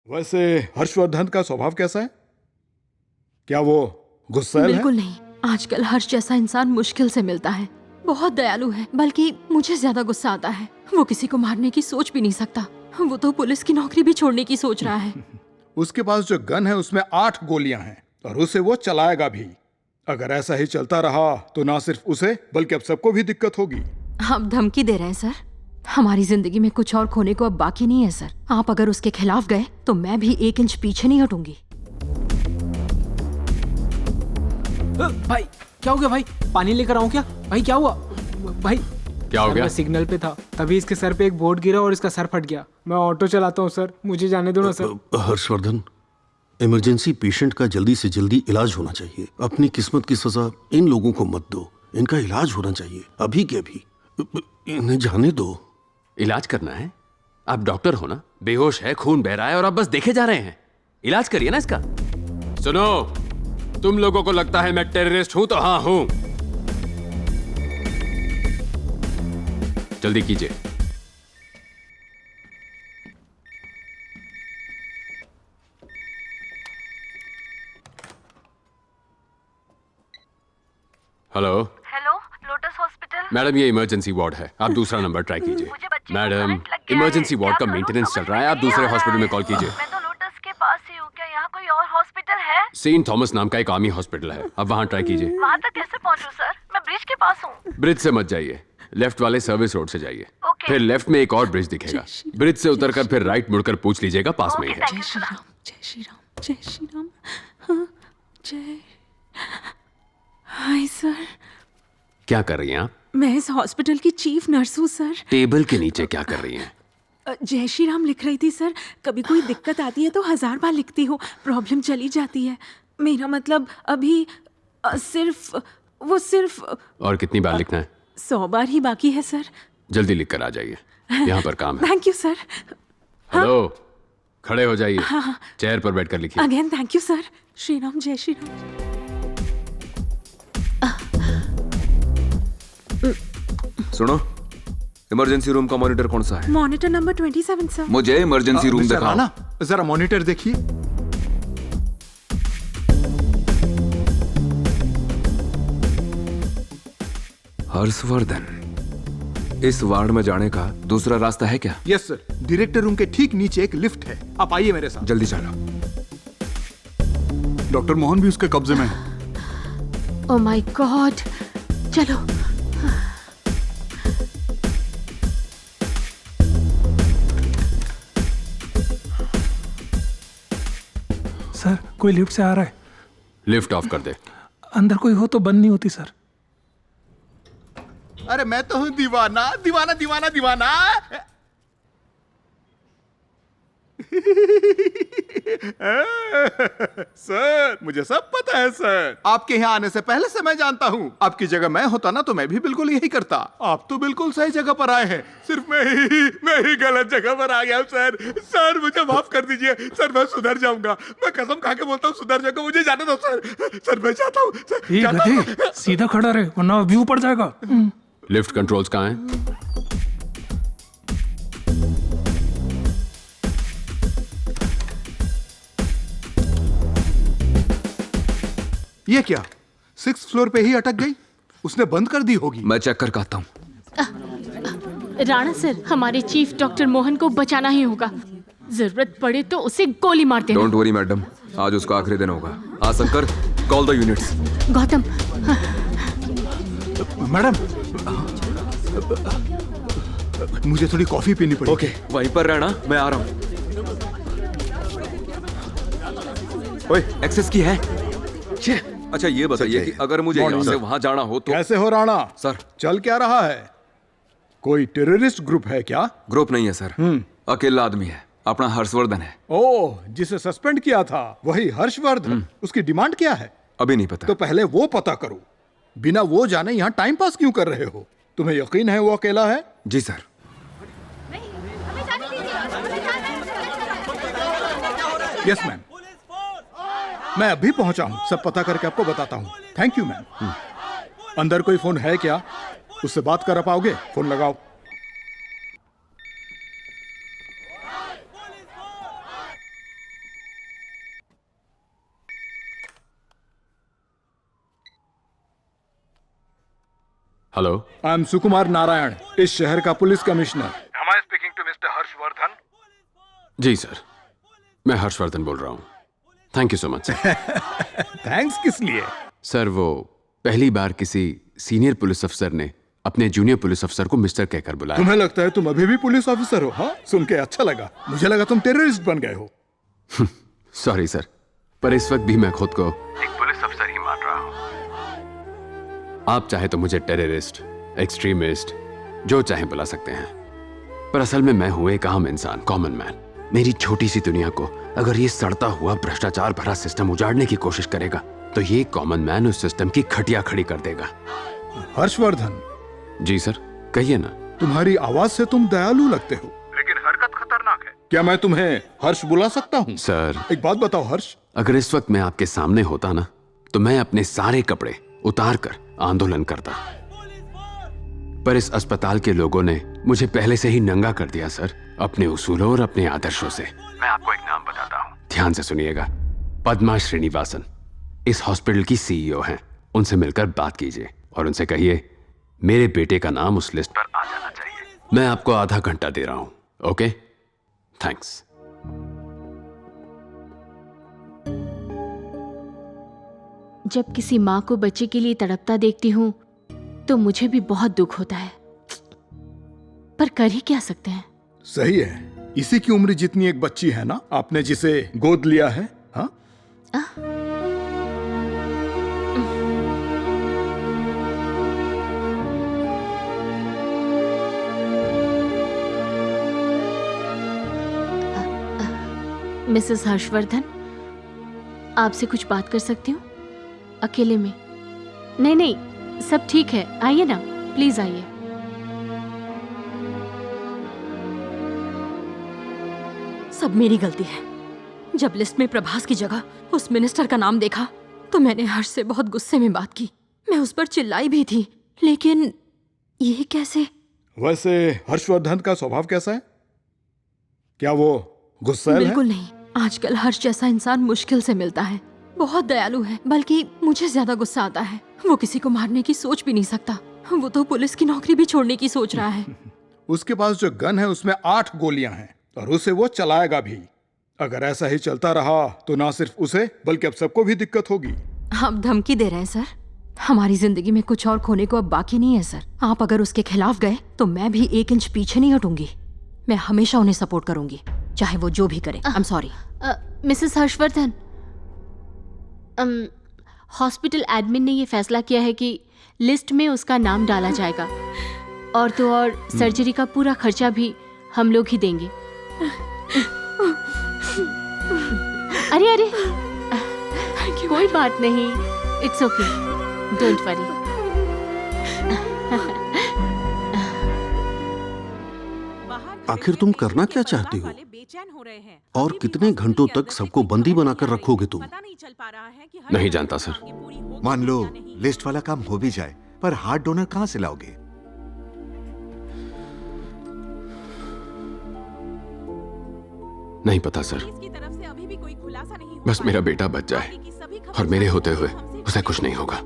वैसे हर्षवर्धन का स्वभाव कैसा है? क्या वो गुस्सैल है? बिल्कुल नहीं। आजकल हर्ष जैसा इंसान मुश्किल से मिलता है। बहुत दयालु है, बल्कि मुझे ज्यादा गुस्सा आता है। वो किसी को मारने की सोच भी नहीं सकता। वो तो पुलिस की नौकरी भी छोड़ने की सोच रहा है। उसके पास जो गन है उसमें 8 गोलियां हैं और उसे वो चलाएगा भी। अगर ऐसा ही चलता रहा तो ना सिर्फ उसे बल्कि अब सबको भी दिक्कत होगी। आप धमकी दे रहे हैं सर? हमारी जिंदगी में कुछ और खोने को अब बाकी नहीं है सर। आप अगर उसके खिलाफ गए तो मैं भी 1 इंच पीछे नहीं हटूंगी। भाई क्या हो गया भाई? पानी लेकर आऊं क्या? भाई क्या हुआ? भाई क्या हो गया? मैं सिग्नल पे था, तभी इसके सर पे एक बोर्ड गिरा और इसका सर फट गया। मैं ऑटो चलाता हूँ सर, मुझे जाने दो ना सर। हर्षवर्धन, इमरजेंसी पेशेंट का जल्दी से जल्दी इलाज होना चाहिए। अपनी किस्मत की सजा इन लोगों को मत दो। इनका इलाज होना चाहिए अभी के अभी। इन्हें जाने दो। इलाज करना है? आप डॉक्टर हो ना? बेहोश है, खून बह रहा है और आप बस देखे जा रहे हैं। इलाज करिए ना इसका। सुनो, तुम लोगों को लगता है मैं टेररिस्ट हूं तो हाँ हूं। जल्दी कीजिए। Hello hello, lotus hospital. Madam, ये इमरजेंसी वार्ड है। आप दूसरा नंबर ट्राई कीजिए। मुझे बच्चे को मैडम, करंट लग गया इमरजेंसी है। वार्ड का क्या करूं? मेंटेनेंस चल समझ रहा है। में आप नहीं दूसरे आ रहा हॉस्पिटल में है। कॉल कीजिए। मैं तो लोटस के पास ही हूँ। क्या यहाँ कोई और हॉस्पिटल है? सेंट थॉमस नाम का एक आर्मी हॉस्पिटल है, आप वहां ट्राई कीजिए। वहाँ तक कैसे पहुँचूं सर? मैं ब्रिज के पास हूँ। ब्रिज से मत जाइए, लेफ्ट वाले सर्विस रोड से जाइए। ओके। फिर लेफ्ट में एक और ब्रिज दिखेगा। ब्रिज से उतरकर फिर राइट मुड़कर पूछ लीजिएगा, पास में ही है। जय श्री राम, जय श्री राम, जय श्री राम। हाँ, जय। हाय सर, क्या कर रही हैं आप? मैं इस हॉस्पिटल की चीफ नर्स हूँ सर। टेबल के नीचे क्या कर रही हैं? जय श्री राम लिख रही थी सर। कभी कोई दिक्कत आती है तो 1000 बार लिखती हूँ, प्रॉब्लम चली जाती है। मेरा मतलब अभी सिर्फ और कितनी बार लिखना है? 100 बार ही बाकी है सर। जल्दी लिख कर आ जाइए, यहाँ पर काम है। Thank you sir. हेलो, खड़े हो जाइए। चेयर पर बैठकर लिखिए। Again thank you sir. Shri Ram, जय श्री राम। सुनो, इमरजेंसी रूम का मॉनिटर कौन सा है? Monitor number 27 sir. मुझे इमरजेंसी रूम मिस्टर दिखाओ। राणा, जरा मॉनिटर देखिए। हर्षवर्धन, इस वार्ड में जाने का दूसरा रास्ता है क्या? यस सर, डायरेक्टर रूम के ठीक नीचे एक लिफ्ट है। आप आइए मेरे साथ। जल्दी चलो। डॉक्टर मोहन भी उसके कब्जे में है। ओह माय गॉड, चलो। सर कोई लिफ्ट से आ रहा है। लिफ्ट ऑफ कर दे। अंदर कोई हो तो बंद नहीं होती सर। अरे मैं तो हूँ दीवाना दीवाना दीवाना दीवाना। सर, मुझे सब पता है सर। आपके यहाँ आने से पहले से मैं जानता हूँ। आपकी जगह मैं होता ना तो मैं भी बिल्कुल यही करता। आप तो बिल्कुल सही जगह पर आए हैं। सिर्फ मैं ही गलत जगह पर आ गया सर। सर मुझे माफ कर दीजिए सर, मैं सुधर जाऊंगा। मैं कसम खा के बोलता हूँ सुधर जाऊंगा। मुझे जाने दो सर। सर मैं चाहता हूँ सर, ये चाहता हूँ। गधे, सीधा खड़ा रहे वरना व्यू पड़ जाएगा। लिफ्ट कंट्रोल्स कहाँ हैं? ये क्या 6th फ्लोर पे ही अटक गई? उसने बंद कर दी होगी। मैं चेक करके आता हूँ। राणा सर, हमारे चीफ डॉक्टर मोहन को बचाना ही होगा। जरूरत पड़े तो उसे गोली मार देना। डोंट वरी मैडम, आज उसका आखिरी दिन होगा। हाँ Shankar, call the units. Gautam, madam, मुझे थोड़ी कॉफी पीनी पड़ेगी। ओके, वहीं पर रहना, मैं आ रहा हूँ। ओए, एक्सेस की है? अच्छा ये बताइए कि अगर मुझे यहाँ से वहां जाना हो तो? कैसे हो राणा? सर, चल क्या रहा है? कोई टेररिस्ट ग्रुप है क्या? ग्रुप नहीं है सर, अकेला आदमी है। अपना हर्षवर्धन है। ओह, जिसे सस्पेंड किया था वही हर्षवर्धन। उसकी डिमांड क्या है? अभी नहीं पता। तो पहले वो पता करो। बिना वो जाने यहाँ टाइम पास क्यों कर रहे हो? तुम्हें यकीन है वो अकेला है? जी सर। यस मैम, मैं अभी पहुंचा हूँ। सब पता करके आपको बताता हूँ। Thank you ma'am. अंदर कोई फोन है क्या? उससे बात कर पाओगे? फोन लगाओ। Hello, I am Sukumar Narayan, इस शहर का police commissioner. Am I speaking to Mr. Harshvardhan? जी सर, मैं हर्षवर्धन बोल रहा हूँ। Thank you so much sir. Thanks किस लिए? सर, वो पहली बार किसी सीनियर पुलिस अफसर ने अपने जूनियर पुलिस अफसर को मिस्टर कहकर बुलाया। तुम्हें लगता है तुम अभी भी पुलिस ऑफिसर हो? हाँ, सुन के अच्छा लगा। मुझे लगा तुम टेररिस्ट बन गए हो। सॉरी सर, पर इस वक्त भी मैं खुद को एक पुलिस अफसर ही मान रहा हूँ। आप चाहे तो मुझे टेररिस्ट, एक्सट्रीमिस्ट, जो चाहे बुला सकते हैं, पर असल में मैं हूं एक आम इंसान, कॉमन मैन। मेरी छोटी सी दुनिया को अगर ये सड़ता हुआ भ्रष्टाचार भरा सिस्टम उजाड़ने की कोशिश करेगा तो ये कॉमन मैन उस सिस्टम की खटिया खड़ी कर देगा। हर्षवर्धन। जी सर, कहिए ना। तुम्हारी आवाज से तुम दयालु लगते हो, लेकिन हरकत खतरनाक है। क्या मैं तुम्हें हर्ष बुला सकता हूँ? सर, एक बात बताओ हर्ष, अगर इस वक्त मैं आपके सामने होता ना तो मैं अपने सारे कपड़े उतार कर आंदोलन करता, पर इस अस्पताल के लोगों ने मुझे पहले से ही नंगा कर दिया सर, अपने उसूलों और अपने आदर्शों से। मैं आपको एक नाम बताता हूँ, ध्यान से सुनिएगा। पद्मा श्रीनिवासन इस हॉस्पिटल की सीईओ हैं। उनसे मिलकर बात कीजिए और उनसे कहिए मेरे बेटे का नाम उस लिस्ट पर आ जाना चाहिए। मैं आपको आधा घंटा दे रहा हूं। Okay, thanks. जब किसी माँ को बच्चे के लिए तड़पता देखती हूँ तो मुझे भी बहुत दुख होता है, पर कर ही क्या सकते हैं। सही है, इसी की उम्र जितनी एक बच्ची है ना, आपने जिसे गोद लिया है। हाँ, मिसेस हर्षवर्धन, आपसे कुछ बात कर सकती हूँ अकेले में? नहीं नहीं, सब ठीक है, आइए ना, प्लीज आइए। सब मेरी गलती है। जब लिस्ट में प्रभास की जगह उस मिनिस्टर का नाम देखा तो मैंने हर्ष से बहुत गुस्से में बात की। मैं उस पर चिल्लाई भी थी, लेकिन ये कैसे? वैसे हर्षवर्धन का स्वभाव कैसा है? क्या वो गुस्सैल है? बिल्कुल नहीं। आजकल हर्ष जैसा इंसान मुश्किल से मिलता है। बहुत दयालु है, बल्कि मुझे ज्यादा गुस्सा आता है। वो किसी को मारने की सोच भी नहीं सकता। वो तो पुलिस की नौकरी भी छोड़ने की सोच रहा है। उसके पास जो गन है उसमें 8 गोलियां हैं और उसे वो चलाएगा भी। अगर ऐसा ही चलता रहा तो ना सिर्फ उसे बल्कि अब सबको भी दिक्कत होगी। आप धमकी दे रहे हैं सर? हमारी जिंदगी में कुछ और खोने को अब बाकी नहीं है सर। आप अगर उसके खिलाफ गए तो मैं भी 1 इंच पीछे नहीं हटूंगी। मैं हमेशा उन्हें सपोर्ट करूंगी, चाहे वो जो भी करे। I am sorry. Mrs Harshvardhan, hospital admin ने ये फैसला किया है कि लिस्ट में उसका नाम डाला जाएगा, और तो और सर्जरी का पूरा खर्चा भी हम लोग ही देंगे। अरे अरे, कोई बात नहीं, इट्स ओके, डोंट वरी। आखिर तुम करना क्या चाहती हो? और कितने घंटों तक सबको बंदी बनाकर रखोगे तुम? नहीं जानता सर। मान लो लिस्ट वाला काम हो भी जाए, पर हार्ट डोनर कहां से लाओगे? नहीं पता सर, बस मेरा बेटा बच जाए और मेरे होते हुए उसे कुछ नहीं होगा।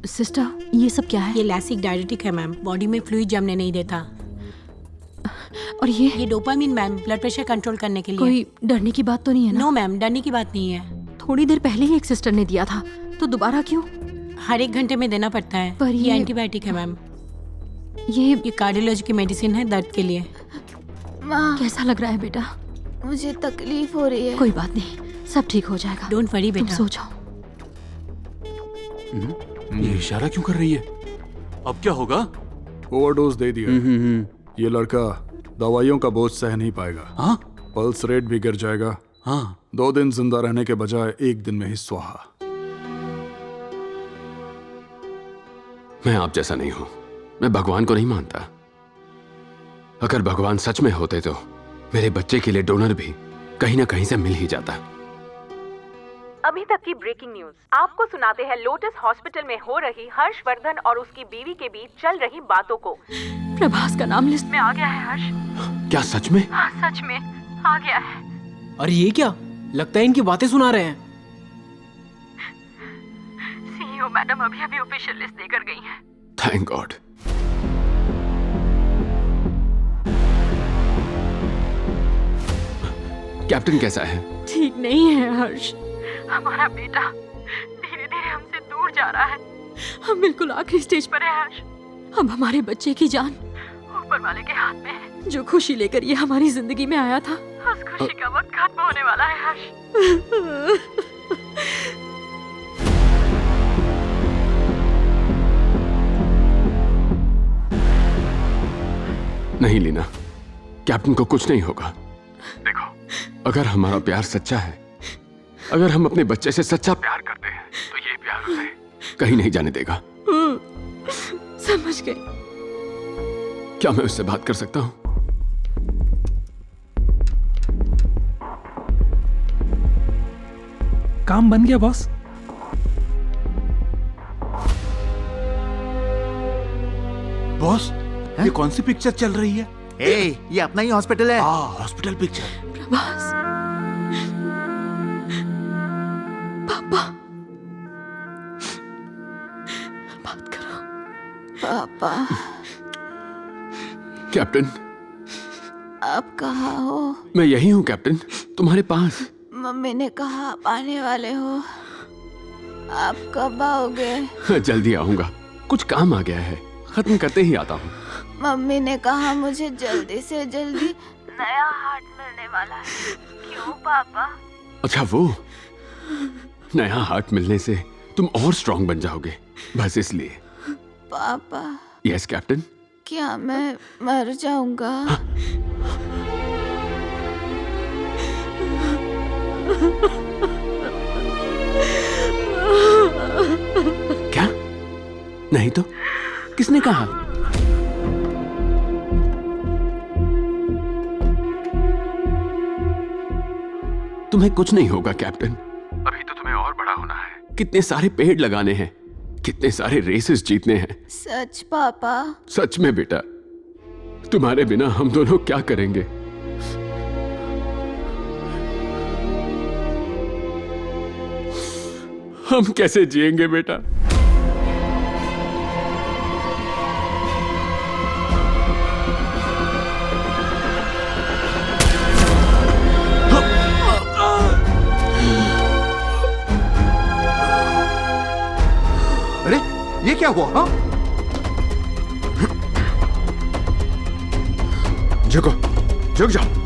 सिस्टर, ये सब क्या है? ये लैसिक डायरेटिक है मैम, बॉडी में फ्लूइड जमने नहीं देता। और ये dopamine ma'am, blood pressure control करने के लिए। कोई डरने की बात तो नहीं है ना? नो मैम, डरने की बात नहीं है। थोड़ी देर पहले ही एक सिस्टर ने दिया था, तो दोबारा क्यों? हर 1 घंटे में देना पड़ता है। पर ये एंटीबायोटिक है मैम। ये कार्डियोलॉजी की मेडिसिन है दर्द के लिए। कैसा लग रहा है बेटा? मुझे तकलीफ हो रही है। कोई बात नहीं, सब ठीक हो जाएगा। डोंट वरी बेटा, सो जाओ। ये इशारा क्यों कर रही है? अब क्या होगा? ओवरडोज दे दिया। ये लड़का दवाइयों का बोझ सह नहीं पाएगा। हाँ? पल्स रेट भी गिर जाएगा। हाँ। 2 दिन जिंदा रहने के बजाय 1 दिन में ही स्वाहा। मैं आप जैसा नहीं हूं। मैं भगवान को नहीं मानता। अगर भगवान सच में होते तो मेरे बच्चे के लिए डोनर भी कहीं ना कहीं से मिल ही जाता। अभी तक की ब्रेकिंग न्यूज आपको सुनाते हैं लोटस हॉस्पिटल में हो रही हर्षवर्धन और उसकी बीवी के बीच चल रही बातों को। प्रभास का नाम लिस्ट में आ गया है हर्ष। क्या सच में? हाँ, सच में आ गया है। अरे ये क्या? लगता है इनकी बातें सुना रहे हैं। मैडम अभी अभी ऑफिशियल लिस्ट देकर गई हैं। Thank God. कैप्टन कैसा है? ठीक नहीं है हर्ष। हमारा बेटा धीरे धीरे हमसे दूर जा रहा है। हम बिल्कुल आखिरी स्टेज पर है हर्ष। अब हमारे बच्चे की जान ऊपर वाले के हाथ में है। जो खुशी लेकर ये हमारी जिंदगी में आया था, उस खुशी का वक्त खत्म होने वाला है हर्ष। नहीं लीना, कैप्टन को कुछ नहीं होगा। देखो, अगर हमारा प्यार सच्चा है, अगर हम अपने बच्चे से सच्चा प्यार करते हैं, तो ये प्यार उसे कहीं नहीं जाने देगा। समझ गए। क्या मैं उससे बात कर सकता हूँ? काम बन गया बॉस। बॉस, ये कौन सी पिक्चर चल रही है? ये अपना ही हॉस्पिटल है। Hospital picture. प्रभास, पापा, बात करो। पापा, कैप्टन, आप कहाँ हो? मैं यही हूँ कैप्टन, तुम्हारे पास। मम्मी ने कहा आप आने वाले हो। आप कब आओगे? जल्दी आऊंगा, कुछ काम आ गया है, खत्म करते ही आता हूँ। मम्मी ने कहा मुझे जल्दी से जल्दी नया हार्ट मिलने वाला है। क्यों पापा? अच्छा, वो नया हार्ट मिलने से तुम और स्ट्रांग बन जाओगे, बस इसलिए। पापा, यस कैप्टन। क्या मैं मर जाऊंगा? क्या? नहीं तो किसने कहा? तुम्हें कुछ नहीं होगा कैप्टन, अभी तो तुम्हें और बड़ा होना है। कितने सारे पेड़ लगाने हैं, कितने सारे रेसेस जीतने हैं। सच पापा? सच में बेटा, तुम्हारे बिना हम दोनों क्या करेंगे? हम कैसे जिएंगे बेटा? अरे, ये क्या हुआ? हाँ? झुको, झुक जाओ।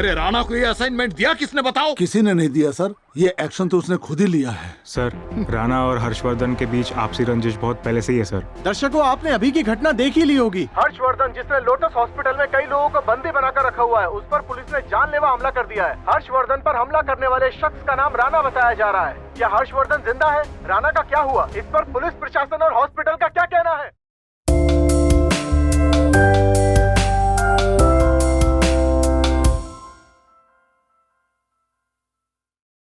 अरे राणा को ये असाइनमेंट दिया किसने, बताओ? किसी ने नहीं दिया सर, ये एक्शन तो उसने खुद ही लिया है। सर, राणा और हर्षवर्धन के बीच आपसी रंजिश बहुत पहले से ही है सर। दर्शकों, आपने अभी की घटना देख ही ली होगी। हर्षवर्धन, जिसने लोटस हॉस्पिटल में कई लोगों को बंदी बनाकर रखा हुआ है, उस पर पुलिस ने जानलेवा हमला कर दिया है। हर्षवर्धन पर हमला करने वाले शख्स का नाम राणा बताया जा रहा है। क्या हर्षवर्धन जिंदा है? राणा का क्या हुआ? इस पर पुलिस प्रशासन और